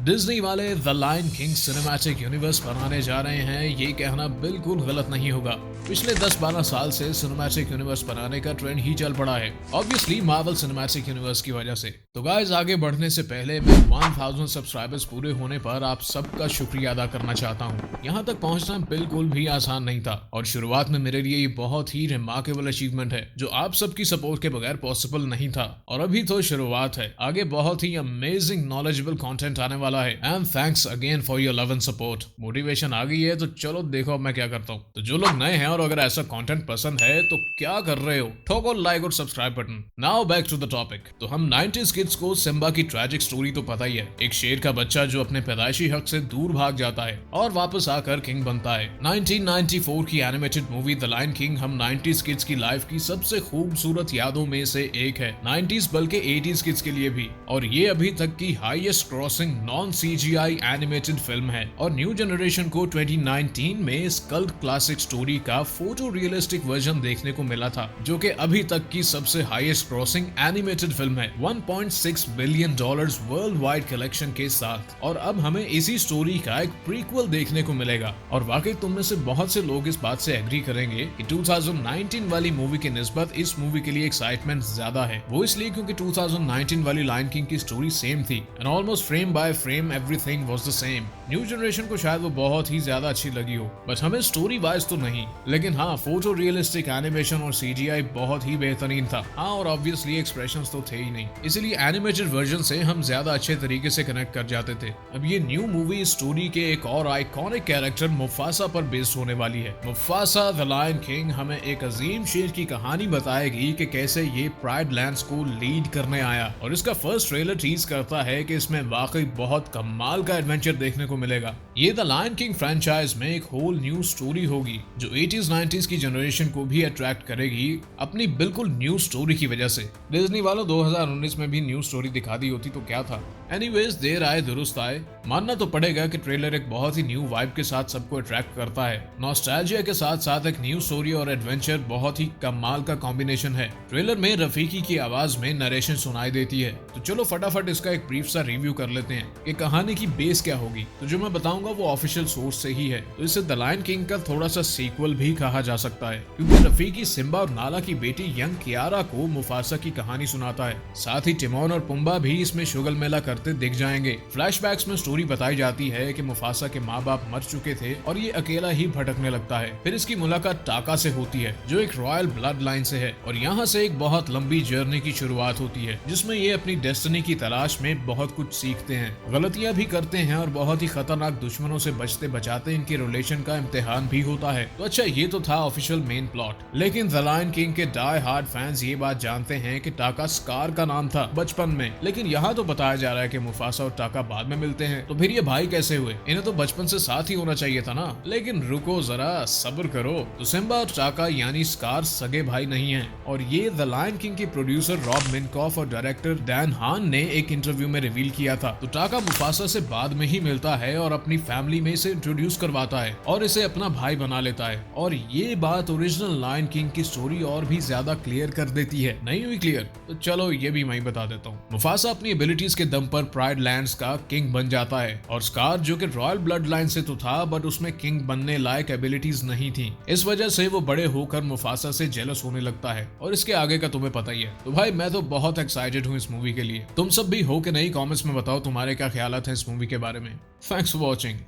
Disney वाले the lion king cinematic universe बनाने जा रहे हैं, ये कहना बिल्कुल गलत नहीं होगा। पिछले 10-12 साल से सिनेमैटिक यूनिवर्स बनाने का ट्रेंड ही चल पड़ा है, ऑब्वियसली मार्वल सिनेमैटिक यूनिवर्स की वजह से। तो गाइस, आगे बढ़ने से पहले मैं 1000 सब्सक्राइबर्स पूरे होने पर आप सबका शुक्रिया अदा करना चाहता हूँ। यहाँ तक पहुँचना बिल्कुल भी आसान नहीं था और शुरुआत में मेरे लिए ये बहुत ही रिमार्केबल अचीवमेंट है जो आप सबकी सपोर्ट के बगैर पॉसिबल नहीं था। और अभी तो शुरुआत है, आगे बहुत ही अमेजिंग नॉलेजेबल कंटेंट आने वाला है। And thanks again for your love and support. Motivation आ गई है तो चलो देखो अब मैं क्या करता हूँ। तो जो लोग नए हैं और अगर ऐसा कंटेंट पसंद है तो क्या कर रहे हो, ठोको लाइक और subscribe button. Now back to the topic. तो हम 90s किड्स को सिम्बा की ट्रैजिक स्टोरी तो पता ही है, एक शेर का बच्चा जो अपने पैदाइशी हक से दूर भाग जाता है और वापस आकर किंग बनता है। 1994 की animated movie the lion king हम 90s किड्स की लाइफ की सबसे खूबसूरत यादों में से एक है, 90s बल्कि 80s किड्स के लिए भी। और ये अभी तक की highest crossing non CGI animated film है और न्यू जनरेशन को 2019 में इस कल्ट क्लासिक स्टोरी का फोटो रियलिस्टिक वर्जन देखने को मिला था, जो कि अभी तक की सबसे हाईएस्ट क्रॉसिंग एनिमेटेड फिल्म है, $1.6 बिलियन वर्ल्ड वाइड कलेक्शन के साथ। और अब हमें इसी स्टोरी का एक प्रीक्वल देखने को मिलेगा। और वाकई तुम में से बहुत से लोग इस बात से एग्री करेंगे कि 2019 वाली मूवी की निस्बत इस मूवी के लिए एक्साइटमेंट ज्यादा है। वो इसलिए क्योंकि 2019 वाली लायन किंग की स्टोरी सेम थी and almost frame by frame everything was the same. New generation को शायद वो बहुत ही ज्यादा अच्छी लगी हो, बट हमें स्टोरी वाइज तो नहीं। लेकिन हाँ, फोटो रियलिस्टिक एनिमेशन और CGI बहुत ही बेहतरीन था। हाँ, और ऑब्वियसली एक्सप्रेशंस तो थे ही नहीं, इसीलिए एनिमेटेड वर्जन से हम ज्यादा अच्छे तरीके से कनेक्ट कर जाते थे। अब ये न्यू मूवी स्टोरी के एक और आइकॉनिक कैरेक्टर मुफासा पर बेस्ड होने वाली है। मुफासा द लायन किंग हमें एक अजीम शेर की कहानी बताएगी कि कैसे ये प्राइड लैंड्स को लीड करने आया। और इसका फर्स्ट ट्रेलर टीज करता है कि इसमें वाकई बहुत कमाल का एडवेंचर देखने को मिलेगा। ये द लायन किंग फ्रेंचाइज में एक होल न्यू स्टोरी होगी जो 80s 90s की जनरेशन को भी अट्रैक्ट करेगी अपनी बिल्कुल न्यू स्टोरी की वजह से। डिज्नी वालों 2019 में भी न्यू स्टोरी दिखा दी होती तो क्या था। एनीवेज, देर आए दुरुस्त आए। मानना तो पड़ेगा कि ट्रेलर एक बहुत ही न्यू वाइब के साथ सबको अट्रैक्ट करता है। नॉस्टैल्जिया के साथ साथ एक न्यू स्टोरी और एडवेंचर बहुत ही कमाल का कॉम्बिनेशन है। ट्रेलर में रफीकी की आवाज में नरेशन सुनाई देती है। तो चलो फटाफट इसका एक ब्रीफ सा रिव्यू कर लेते हैं कि कहानी की बेस क्या होगी। तो जो मैं बताऊंगा वो ऑफिशियल सोर्स से ही है, तो इसे द लायन किंग का थोड़ा सा सीक्वल भी कहा जा सकता है, क्योंकि रफीकी सिम्बा और नाला की बेटी यंग कियारा को मुफासा की कहानी सुनाता है। साथ ही टिमोन और पुम्बा भी इसमें शुगल मेला करते दिख जाएंगे। फ्लैशबैक्स में स्टोरी बताई जाती है कि मुफासा के माँ बाप मर चुके थे और ये अकेला ही भटकने लगता है। फिर इसकी मुलाकात टाका से होती है जो एक रॉयल ब्लड लाइन से है और यहाँ से एक बहुत लंबी जर्नी की शुरुआत होती है जिसमें ये अपनी डेस्टिनी की तलाश में बहुत कुछ सीखते हैं, गलतियां भी करते हैं और बहुत ही खतरनाक दुश्मनों से बचते बचाते इनके रिलेशन का इम्तिहान भी होता है। तो अच्छा, ये तो था ऑफिशियल मेन प्लॉट। लेकिन द लायन किंग के डाई हार्ड फैंस ये बात जानते हैं कि टाका स्कार का नाम था बचपन में, लेकिन यहाँ तो बताया जा रहा है कि मुफासा और टाका बाद में मिलते हैं। तो फिर ये भाई कैसे हुए? इन्हें तो बचपन से साथ ही होना चाहिए था ना। लेकिन रुको जरा, सब्र करो। तो सिम्बा और टाका यानी स्कार सगे भाई नहीं है और ये द लायन किंग के प्रोड्यूसर रॉब मिनकॉफ और डायरेक्टर डैन हान ने एक इंटरव्यू में रिवील किया था। तो टाका मुफासा से बाद में ही मिलता है और अपनी फैमिली में इसे इंट्रोड्यूस करवाता है और इसे अपना भाई बना लेता है। और ये बात ओरिजिनल लायन किंग की स्टोरी और भी ज्यादा क्लियर कर देती है। नहीं हुई क्लियर? तो चलो ये भी मैं बता देता हूँ। मुफासा अपनी एबिलिटीज के दम पर प्राइड लैंड्स का किंग बन जाता है और स्कार जो कि रॉयल ब्लड लाइन से तो था बट उसमें किंग बनने लायक एबिलिटीज नहीं थी। इस वजह से वो बड़े होकर मुफासा से जेलस होने लगता है और इसके आगे का तुम्हें पता ही है। तो भाई मैं तो बहुत एक्साइटेड हूँ इस मूवी के लिए। तुम सब भी हो कि नहीं? कमेंट्स में बताओ तुम्हारे क्या ख्याल हैं इस मूवी के बारे में। Thanks for watching.